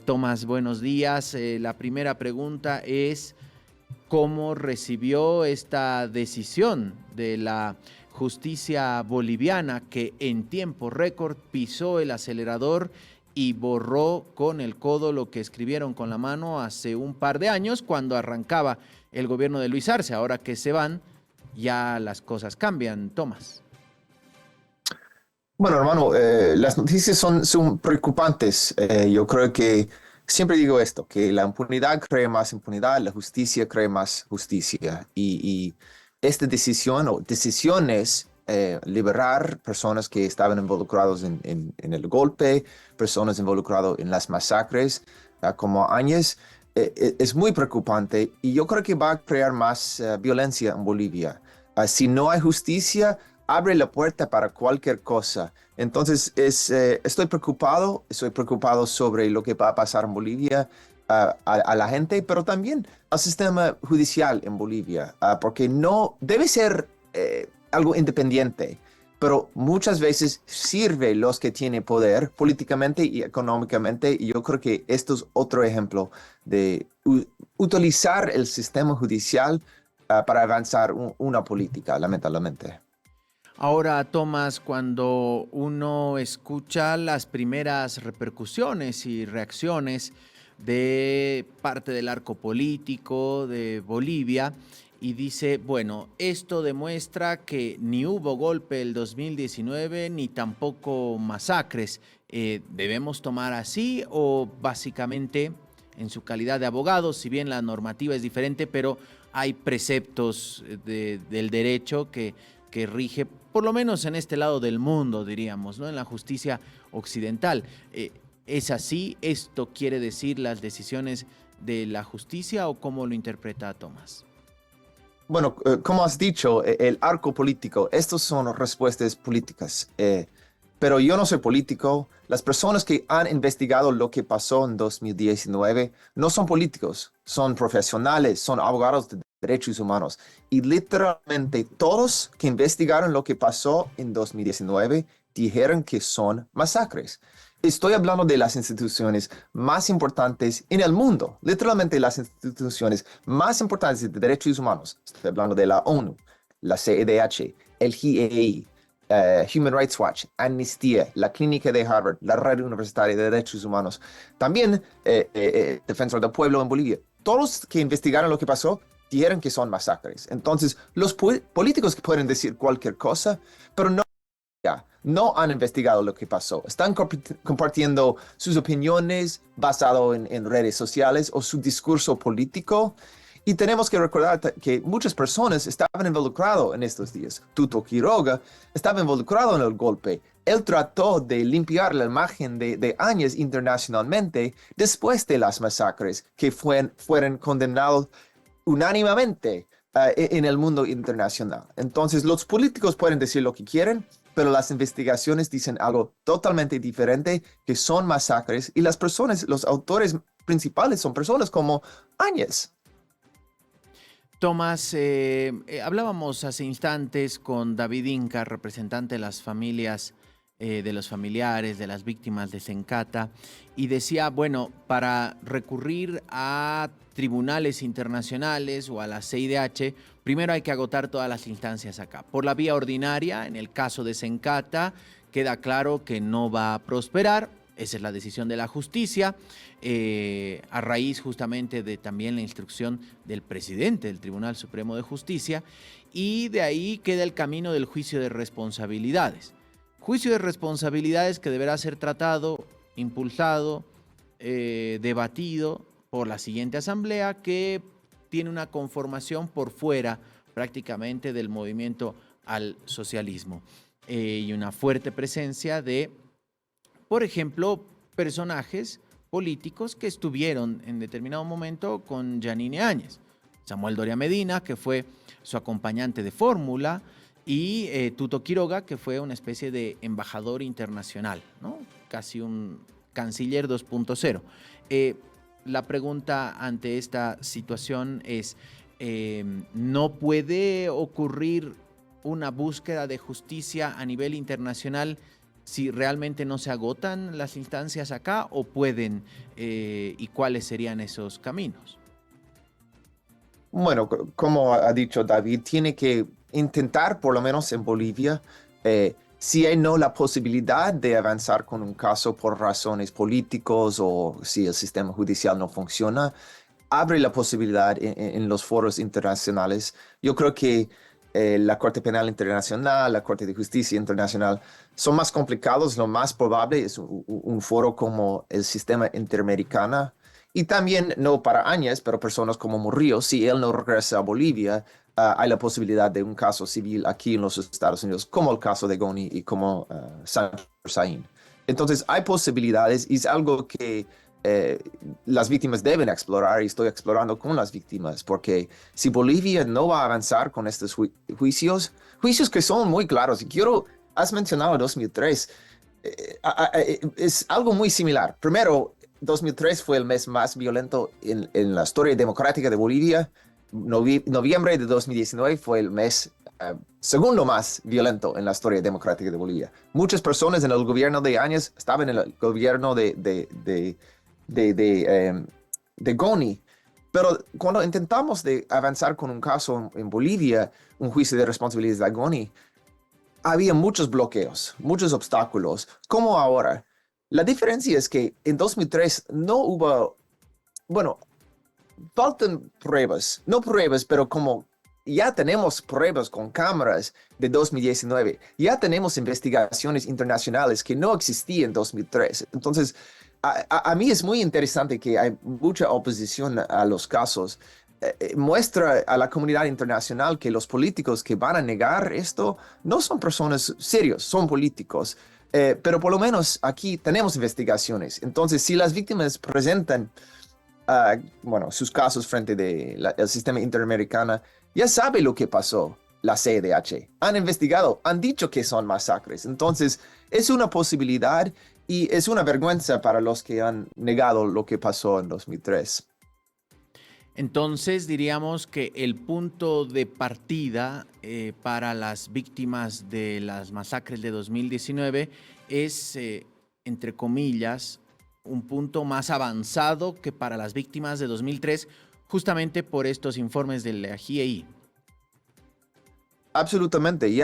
Tomás, buenos días. La primera pregunta es, ¿cómo recibió esta decisión de la justicia boliviana que en tiempo récord pisó el acelerador y borró con el codo lo que escribieron con la mano hace un par de años cuando arrancaba el gobierno de Luis Arce? Ahora que se van, ya las cosas cambian, Tomás. Bueno, hermano, las noticias son preocupantes. Yo creo que siempre digo esto, que la impunidad crea más impunidad, la justicia crea más justicia. Y esta decisión o decisiones, liberar personas que estaban involucrados en el golpe, personas involucradas en las masacres, como Áñez, es muy preocupante y yo creo que va a crear más violencia en Bolivia. Si no hay justicia, abre la puerta para cualquier cosa. Entonces, estoy preocupado sobre lo que va a pasar en Bolivia, a la gente, pero también al sistema judicial en Bolivia, porque no debe ser algo independiente, pero muchas veces sirve los que tienen poder políticamente y económicamente, y yo creo que esto es otro ejemplo de utilizar el sistema judicial para avanzar una política, lamentablemente. Ahora, Tomás, cuando uno escucha las primeras repercusiones y reacciones de parte del arco político de Bolivia y dice, bueno, esto demuestra que ni hubo golpe el 2019 ni tampoco masacres. ¿Debemos tomar así o básicamente en su calidad de abogado, si bien la normativa es diferente, pero hay preceptos del derecho que rige, por lo menos en este lado del mundo, diríamos, ¿no? En la justicia occidental. ¿Es así? ¿Esto quiere decir las decisiones de la justicia o cómo lo interpreta Tomás? Bueno, como has dicho, el arco político, estos son respuestas políticas. Pero yo no soy político. Las personas que han investigado lo que pasó en 2019 no son políticos, son profesionales, son abogados de derechos humanos. Y literalmente todos que investigaron lo que pasó en 2019 dijeron que son masacres. Estoy hablando de las instituciones más importantes en el mundo, literalmente las instituciones más importantes de derechos humanos. Estoy hablando de la ONU, la CEDH, el GIEI, Human Rights Watch, Amnistía, la Clínica de Harvard, la Red Universitaria de Derechos Humanos, también Defensor del Pueblo en Bolivia. Todos que investigaron lo que pasó dijeron que son masacres. Entonces, los políticos pueden decir cualquier cosa, pero no han investigado lo que pasó. Están compartiendo sus opiniones basado en redes sociales o su discurso político. Y tenemos que recordar que muchas personas estaban involucradas en estos días. Tuto Quiroga estaba involucrado en el golpe. Él trató de limpiar la imagen de Áñez internacionalmente después de las masacres que fueron condenados unánimemente en el mundo internacional. Entonces, los políticos pueden decir lo que quieren, pero las investigaciones dicen algo totalmente diferente, que son masacres, y las personas, los autores principales son personas como Áñez. Tomás, hablábamos hace instantes con David Inca, representante de las familias, de los familiares, de las víctimas de Sencata, y decía, bueno, para recurrir a tribunales internacionales o a la CIDH, primero hay que agotar todas las instancias acá. Por la vía ordinaria, en el caso de Sencata, queda claro que no va a prosperar. Esa es la decisión de la justicia, a raíz justamente de también la instrucción del presidente del Tribunal Supremo de Justicia, y de ahí queda el camino del juicio de responsabilidades. Juicio de responsabilidades que deberá ser tratado, impulsado, debatido por la siguiente asamblea, que tiene una conformación por fuera prácticamente del movimiento al socialismo, y una fuerte presencia de, por ejemplo, personajes políticos que estuvieron en determinado momento con Yanine Áñez. Samuel Doria Medina, que fue su acompañante de fórmula, y Tuto Quiroga, que fue una especie de embajador internacional, ¿no? Casi un canciller 2.0. La pregunta ante esta situación es, ¿no puede ocurrir una búsqueda de justicia a nivel internacional si realmente no se agotan las instancias acá o pueden, y cuáles serían esos caminos. Bueno, como ha dicho David, tiene que intentar, por lo menos en Bolivia, si hay no la posibilidad de avanzar con un caso por razones políticos o si el sistema judicial no funciona, abre la posibilidad en los foros internacionales. Yo creo que la Corte Penal Internacional, la Corte de Justicia Internacional son más complicados. Lo más probable es un foro como el sistema interamericano. Y también, no para Áñez, pero personas como Murillo, si él no regresa a Bolivia, hay la posibilidad de un caso civil aquí en los Estados Unidos, como el caso de Goni y como Sancho Saín. Entonces, hay posibilidades y es algo que las víctimas deben explorar y estoy explorando con las víctimas, porque si Bolivia no va a avanzar con estos juicios que son muy claros, y has mencionado 2003, es algo muy similar. Primero, 2003 fue el mes más violento en la historia democrática de Bolivia. Noviembre de 2019 fue el mes segundo más violento en la historia democrática de Bolivia. Muchas personas en el gobierno de Áñez estaban en el gobierno de Goni. Pero cuando intentamos de avanzar con un caso en Bolivia, un juicio de responsabilidades de Goni, había muchos bloqueos, muchos obstáculos, como ahora. La diferencia es que en 2003 no hubo, bueno, faltan pruebas, no pruebas, pero como ya tenemos pruebas con cámaras de 2019, ya tenemos investigaciones internacionales que no existían en 2003. Entonces, a mí es muy interesante que hay mucha oposición a los casos. Muestra a la comunidad internacional que los políticos que van a negar esto no son personas serios, son políticos. Pero por lo menos aquí tenemos investigaciones. Entonces, si las víctimas presentan sus casos frente al sistema interamericano, ya sabe lo que pasó la CEDH. Han investigado, han dicho que son masacres. Entonces, es una posibilidad y es una vergüenza para los que han negado lo que pasó en 2003. Entonces diríamos que el punto de partida para las víctimas de las masacres de 2019 es, entre comillas, un punto más avanzado que para las víctimas de 2003, justamente por estos informes de la GIEI. Absolutamente,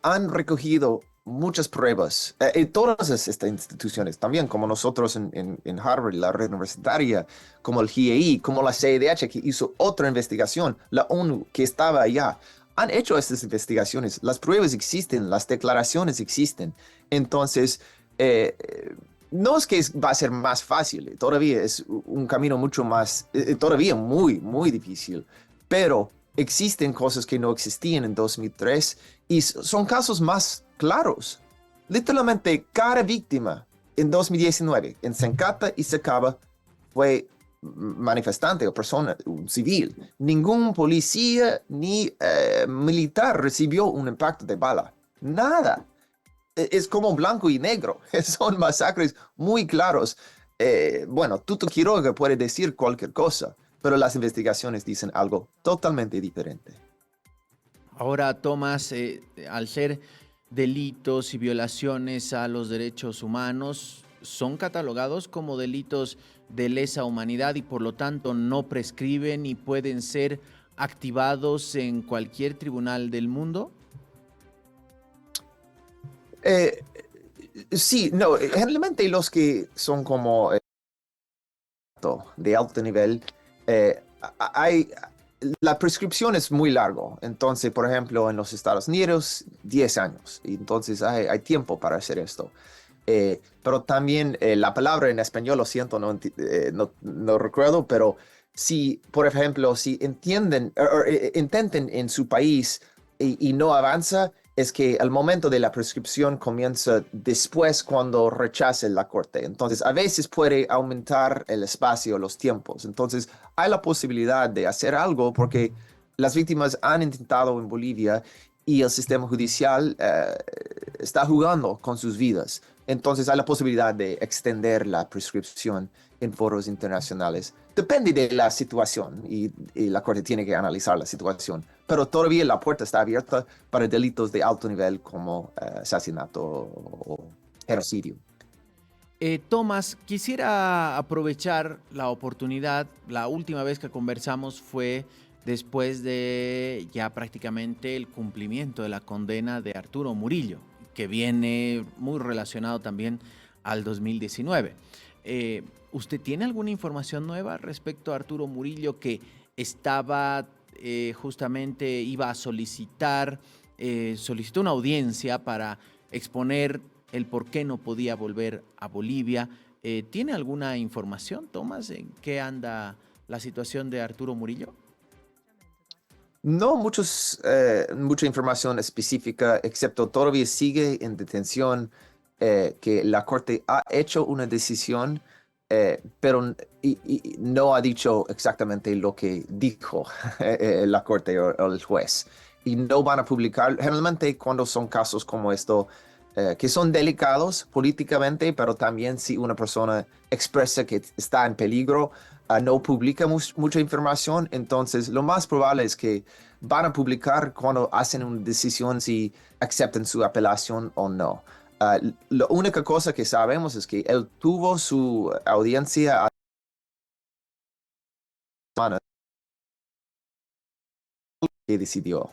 han recogido muchas pruebas todas estas instituciones, también como nosotros en Harvard, la red universitaria, como el GIEI, como la CEDH que hizo otra investigación, la ONU que estaba allá. Han hecho estas investigaciones, las pruebas existen, las declaraciones existen. Entonces, no es que va a ser más fácil, todavía es un camino mucho más, todavía muy, muy difícil, pero existen cosas que no existían en 2003 y son casos más claros. Literalmente, cada víctima en 2019 en Sencata y Sacaba fue manifestante o persona civil. Ningún policía ni militar recibió un impacto de bala. Nada. Es como blanco y negro. Son masacres muy claros. Tuto Quiroga puede decir cualquier cosa, pero las investigaciones dicen algo totalmente diferente. Ahora, Tomás, al ser delitos y violaciones a los derechos humanos, son catalogados como delitos de lesa humanidad y por lo tanto no prescriben y pueden ser activados en cualquier tribunal del mundo. Sí, no, generalmente los que son como de alto nivel, la prescripción es muy largo. Entonces, por ejemplo, en los Estados Unidos, 10 años. Y entonces hay tiempo para hacer esto. Pero también la palabra en español, lo siento, no recuerdo, pero si, por ejemplo, si intenten en su país y no avanza, es que el momento de la prescripción comienza después cuando rechace la corte. Entonces, a veces puede aumentar el espacio, los tiempos. Entonces, hay la posibilidad de hacer algo porque las víctimas han intentado en Bolivia y el sistema judicial está jugando con sus vidas. Entonces, hay la posibilidad de extender la prescripción en foros internacionales. Depende de la situación y la corte tiene que analizar la situación. Pero todavía la puerta está abierta para delitos de alto nivel como asesinato o genocidio. Tomás, quisiera aprovechar la oportunidad. La última vez que conversamos fue después de ya prácticamente el cumplimiento de la condena de Arturo Murillo, que viene muy relacionado también al 2019. ¿Usted tiene alguna información nueva respecto a Arturo Murillo que estaba justamente, iba a solicitar, solicitó una audiencia para exponer el por qué no podía volver a Bolivia? ¿Tiene alguna información, Tomás, en qué anda la situación de Arturo Murillo? No mucha información específica, excepto todavía sigue en detención, que la Corte ha hecho una decisión, pero y no ha dicho exactamente lo que dijo la Corte o el juez. Y no van a publicar, generalmente cuando son casos como esto, que son delicados políticamente, pero también si una persona expresa que está en peligro, no publica mucha información. Entonces lo más probable es que van a publicar cuando hacen una decisión si aceptan su apelación o no. La única cosa que sabemos es que él tuvo su audiencia a la semana que decidió.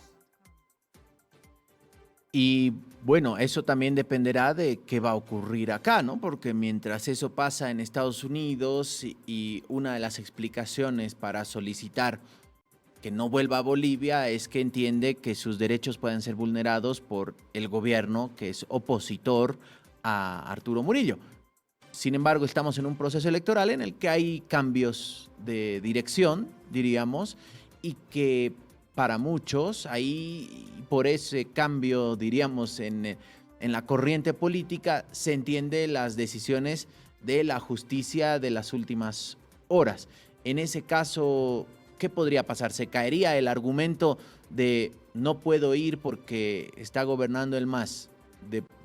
Y bueno, eso también dependerá de qué va a ocurrir acá, ¿no? Porque mientras eso pasa en Estados Unidos y una de las explicaciones para solicitar que no vuelva a Bolivia es que entiende que sus derechos pueden ser vulnerados por el gobierno que es opositor a Arturo Murillo. Sin embargo, estamos en un proceso electoral en el que hay cambios de dirección, diríamos, y que para muchos, ahí por ese cambio, diríamos, en la corriente política, se entiende las decisiones de la justicia de las últimas horas. En ese caso, ¿qué podría pasar? ¿Se caería el argumento de no puedo ir porque está gobernando el MAS?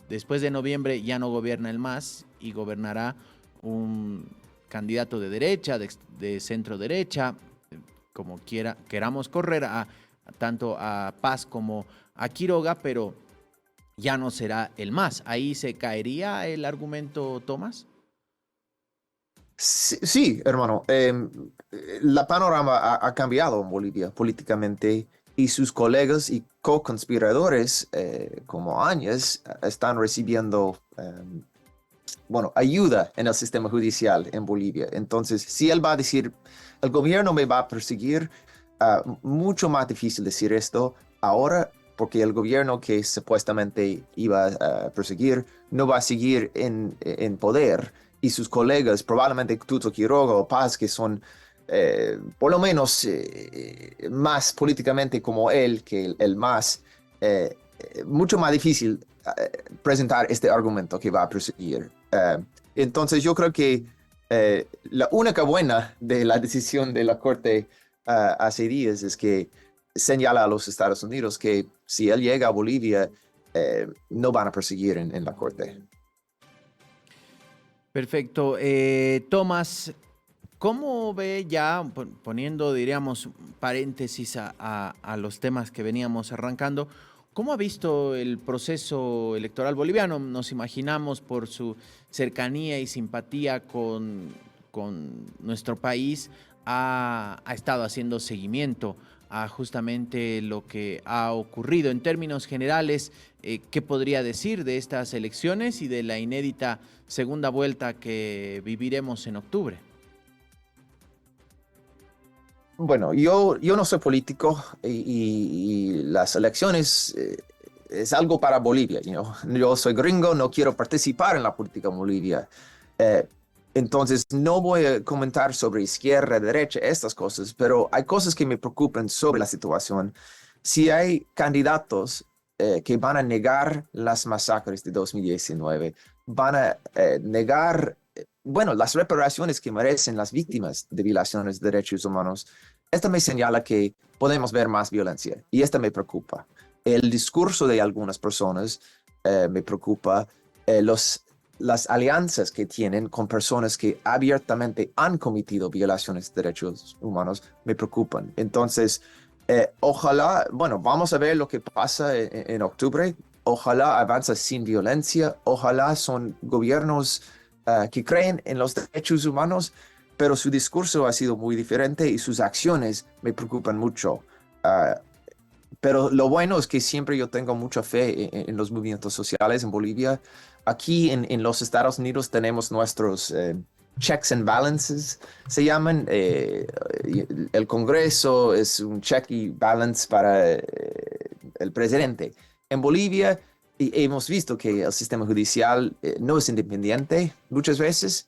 Después de noviembre ya no gobierna el MAS y gobernará un candidato de derecha, de centro derecha, como queramos correr tanto a Paz como a Quiroga, pero ya no será el MAS. ¿Ahí se caería el argumento, Tomás? Sí, sí, hermano. La panorama ha cambiado en Bolivia políticamente y sus colegas y co-conspiradores como Áñez están recibiendo bueno, ayuda en el sistema judicial en Bolivia. Entonces, si él va a decir, el gobierno me va a perseguir, mucho más difícil decir esto ahora, porque el gobierno que supuestamente iba a perseguir no va a seguir en poder y sus colegas, probablemente Tuto Quiroga o Paz, que son por lo menos más políticamente como él, que el más, mucho más difícil presentar este argumento que va a perseguir. Entonces yo creo que la única buena de la decisión de la Corte hace días es que señala a los Estados Unidos que si él llega a Bolivia, no van a perseguir en la Corte. Perfecto. Tomás, ¿cómo ve ya, poniendo, diríamos, paréntesis a los temas que veníamos arrancando, cómo ha visto el proceso electoral boliviano? Nos imaginamos por su cercanía y simpatía con nuestro país, ha estado haciendo seguimiento a justamente lo que ha ocurrido. En términos generales, ¿qué podría decir de estas elecciones y de la inédita segunda vuelta que viviremos en octubre? Bueno, yo no soy político y las elecciones es algo para Bolivia. Yo soy gringo, no quiero participar en la política en Bolivia. Eh, entonces, no voy a comentar sobre izquierda, derecha, estas cosas, pero hay cosas que me preocupan sobre la situación. Si hay candidatos que van a negar las masacres de 2019, van a negar bueno, las reparaciones que merecen las víctimas de violaciones de derechos humanos, esta me señala que podemos ver más violencia y esta me preocupa. El discurso de algunas personas me preocupa. Las alianzas que tienen con personas que abiertamente han cometido violaciones de derechos humanos me preocupan. Entonces, ojalá, bueno, vamos a ver lo que pasa en octubre. ojalá avanza sin violencia, ojalá son gobiernos que creen en los derechos humanos, pero su discurso ha sido muy diferente y sus acciones me preocupan mucho. Ah, pero lo bueno es que siempre yo tengo mucha fe en los movimientos sociales en Bolivia. Aquí en los Estados Unidos tenemos nuestros checks and balances, se llaman. El Congreso es un check y balance para el presidente. En Bolivia hemos visto que el sistema judicial no es independiente muchas veces,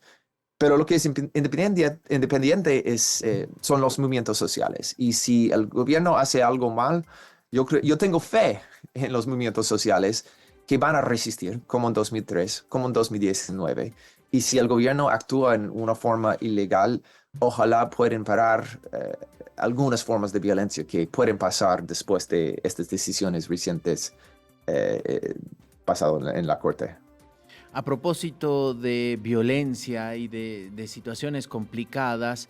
pero lo que es independiente es, son los movimientos sociales. Y si el gobierno hace algo mal, yo tengo fe en los movimientos sociales que van a resistir, como en 2003, como en 2019. Y si el gobierno actúa en una forma ilegal, ojalá puedan parar algunas formas de violencia que pueden pasar después de estas decisiones recientes pasado en la corte. A propósito de violencia y de situaciones complicadas,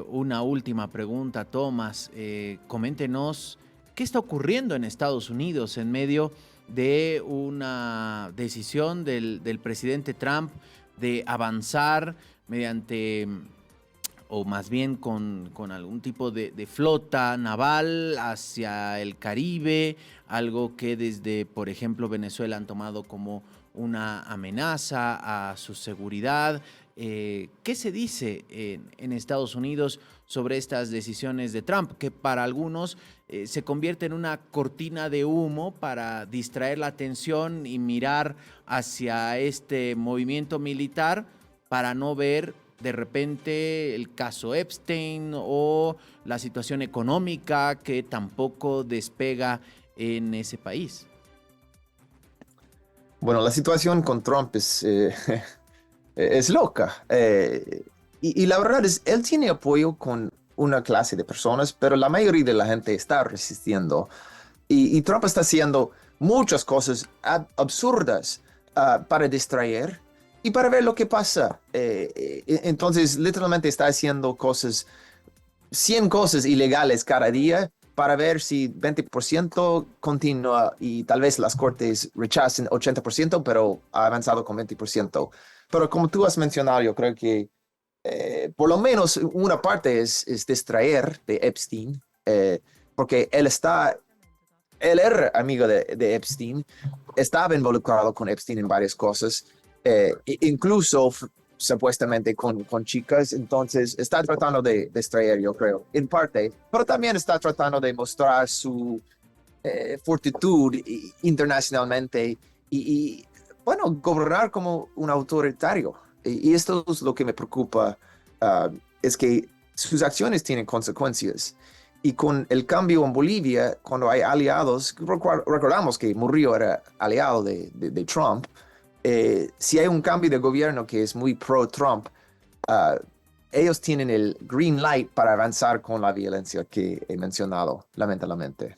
una última pregunta, Tomás. Coméntenos qué está ocurriendo en Estados Unidos en medio de una decisión del presidente Trump de avanzar mediante, o más bien con algún tipo de flota naval hacia el Caribe, algo que desde, por ejemplo, Venezuela han tomado como una amenaza a su seguridad. ¿Qué se dice en Estados Unidos sobre estas decisiones de Trump, que para algunos se convierte en una cortina de humo para distraer la atención y mirar hacia este movimiento militar para no ver de repente el caso Epstein o la situación económica que tampoco despega en ese país? Bueno, la situación con Trump es loca. Y la verdad es, él tiene apoyo con una clase de personas, pero la mayoría de la gente está resistiendo. Y Trump está haciendo muchas cosas absurdas para distraer y para ver lo que pasa. Entonces, literalmente está haciendo cosas, 100 cosas ilegales cada día para ver si 20% continúa y tal vez las cortes rechacen 80%, pero ha avanzado con 20%. Pero como tú has mencionado, yo creo que por lo menos una parte es distraer de Epstein, porque él era amigo de Epstein, estaba involucrado con Epstein en varias cosas, incluso supuestamente con chicas, entonces está tratando de distraer, yo creo, en parte, pero también está tratando de mostrar su fortitud internacionalmente bueno, gobernar como un autoritario. Y esto es lo que me preocupa, es que sus acciones tienen consecuencias. Y con el cambio en Bolivia, cuando hay aliados, recordamos que Murillo era aliado de Trump, si hay un cambio de gobierno que es muy pro-Trump, uh, ellos tienen el green light para avanzar con la violencia que he mencionado, lamentablemente.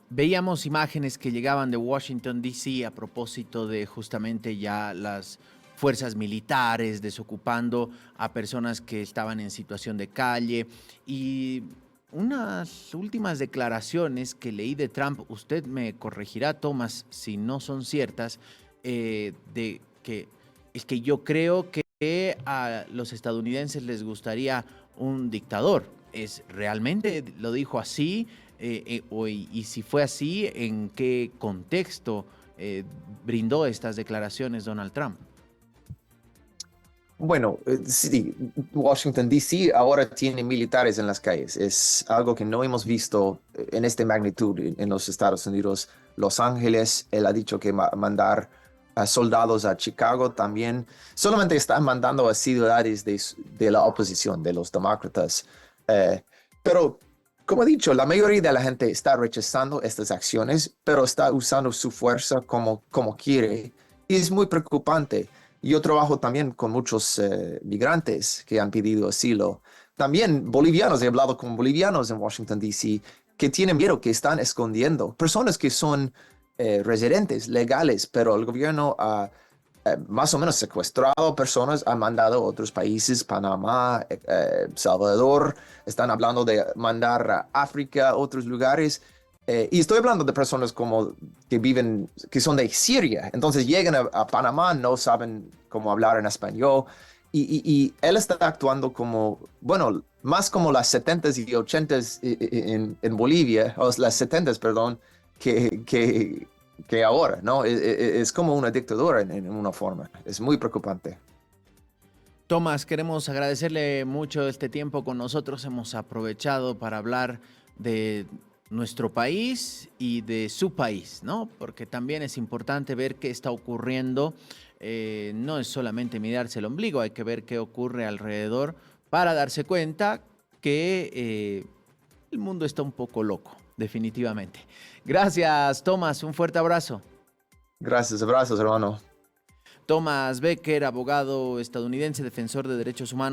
Veíamos imágenes que llegaban de Washington, D.C. a propósito de justamente ya las fuerzas militares desocupando a personas que estaban en situación de calle, y unas últimas declaraciones que leí de Trump, usted me corregirá, Tomás, si no son ciertas, de que es que yo creo que a los estadounidenses les gustaría un dictador. ¿Es realmente lo dijo así? Y si fue así, ¿en qué contexto brindó estas declaraciones Donald Trump? Bueno, sí, Washington, D.C. ahora tiene militares en las calles. Es algo que no hemos visto en esta magnitud en los Estados Unidos. Los Ángeles, él ha dicho que mandar a soldados a Chicago también. Solamente están mandando a ciudades de la oposición, de los demócratas. Pero, como he dicho, la mayoría de la gente está rechazando estas acciones, pero está usando su fuerza como quiere. Y es muy preocupante. Yo trabajo también con muchos migrantes que han pedido asilo. También bolivianos, he hablado con bolivianos en Washington, D.C., que tienen miedo, que están escondiendo. Personas que son residentes legales, pero el gobierno ha más o menos secuestrado personas, ha mandado a otros países, Panamá, Salvador. Están hablando de mandar a África, otros lugares. Y estoy hablando de personas como que viven, que son de Siria, entonces llegan a Panamá, no saben cómo hablar en español, y él está actuando como, bueno, más como las 70s y 80s en Bolivia, o las 70s, perdón, que ahora, ¿no? Es como una dictadura en una forma, es muy preocupante. Tomás, queremos agradecerle mucho este tiempo con nosotros. Hemos aprovechado para hablar de nuestro país y de su país, ¿no? Porque también es importante ver qué está ocurriendo. No es solamente mirarse el ombligo, hay que ver qué ocurre alrededor para darse cuenta que el mundo está un poco loco, definitivamente. Gracias, Tomás. Un fuerte abrazo. Gracias, abrazos, hermano. Thomas Becker, abogado estadounidense, defensor de derechos humanos.